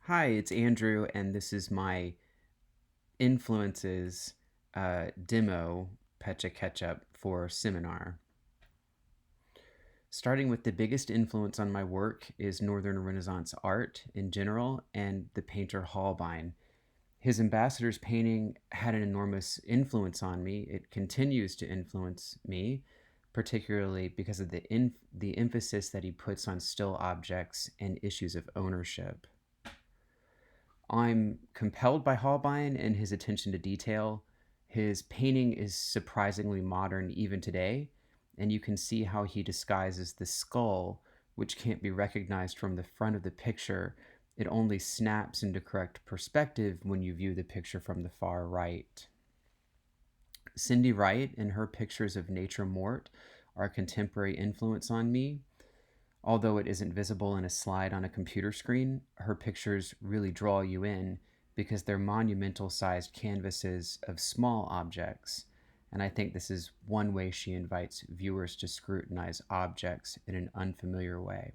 Hi, it's Andrew, and this is my influences demo, Pecha Ketchup, for seminar. Starting with the biggest influence on my work is Northern Renaissance art in general and the painter Holbein. His ambassador's painting had an enormous influence on me. It continues to influence me, particularly because of the emphasis that he puts on still objects and issues of ownership. I'm compelled by Holbein and his attention to detail. His painting is surprisingly modern even today, and you can see how he disguises the skull, which can't be recognized from the front of the picture. It only snaps into correct perspective when you view the picture from the far right. Cindy Wright and her pictures of nature mort are a contemporary influence on me. Although it isn't visible in a slide on a computer screen, her pictures really draw you in because they're monumental sized canvases of small objects. And I think this is one way she invites viewers to scrutinize objects in an unfamiliar way.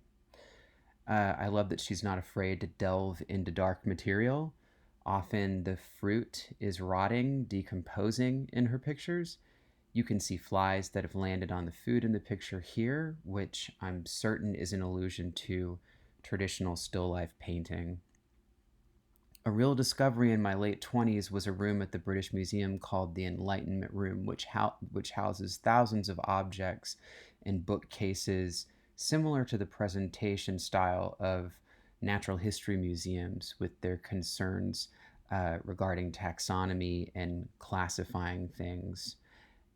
I love that she's not afraid to delve into dark material. Often the fruit is rotting, decomposing in her pictures. You can see flies that have landed on the food in the picture here, which I'm certain is an allusion to traditional still life painting. A real discovery in my late 20s was a room at the British Museum called the Enlightenment Room, which houses thousands of objects in bookcases similar to the presentation style of natural history museums with their concerns regarding taxonomy and classifying things.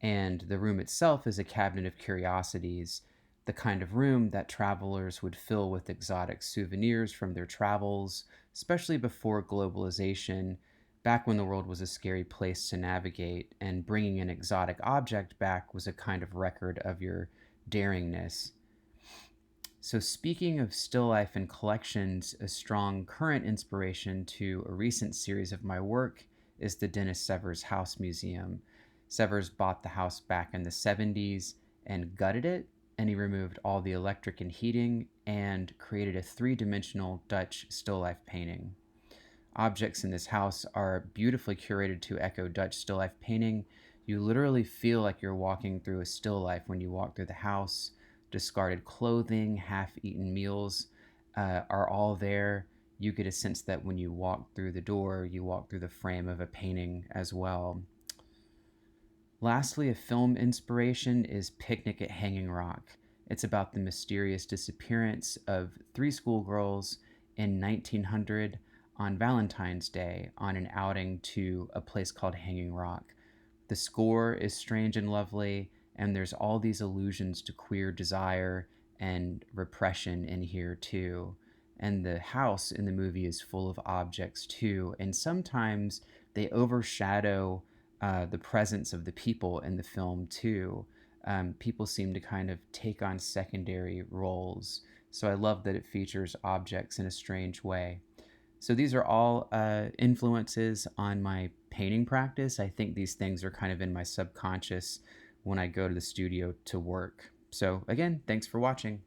And the room itself is a cabinet of curiosities, the kind of room that travelers would fill with exotic souvenirs from their travels, especially before globalization, back when the world was a scary place to navigate, and bringing an exotic object back was a kind of record of your daringness. So, speaking of still life and collections, a strong current inspiration to a recent series of my work is the Dennis Severs House Museum. Severs bought the house back in the 70s and gutted it, and he removed all the electric and heating and created a three-dimensional Dutch still life painting. Objects in this house are beautifully curated to echo Dutch still life painting. You literally feel like you're walking through a still life when you walk through the house. Discarded clothing, half eaten meals are all there. You get a sense that when you walk through the door, you walk through the frame of a painting as well. Lastly, a film inspiration is Picnic at Hanging Rock. It's about the mysterious disappearance of three schoolgirls in 1900 on Valentine's Day on an outing to a place called Hanging Rock. The score is strange and lovely, and there's all these allusions to queer desire and repression in here too. And the house in the movie is full of objects too, and sometimes they overshadow the presence of the people in the film too. People seem to kind of take on secondary roles. So I love that it features objects in a strange way. So these are all influences on my painting practice. I think these things are kind of in my subconscious when I go to the studio to work. So again, thanks for watching.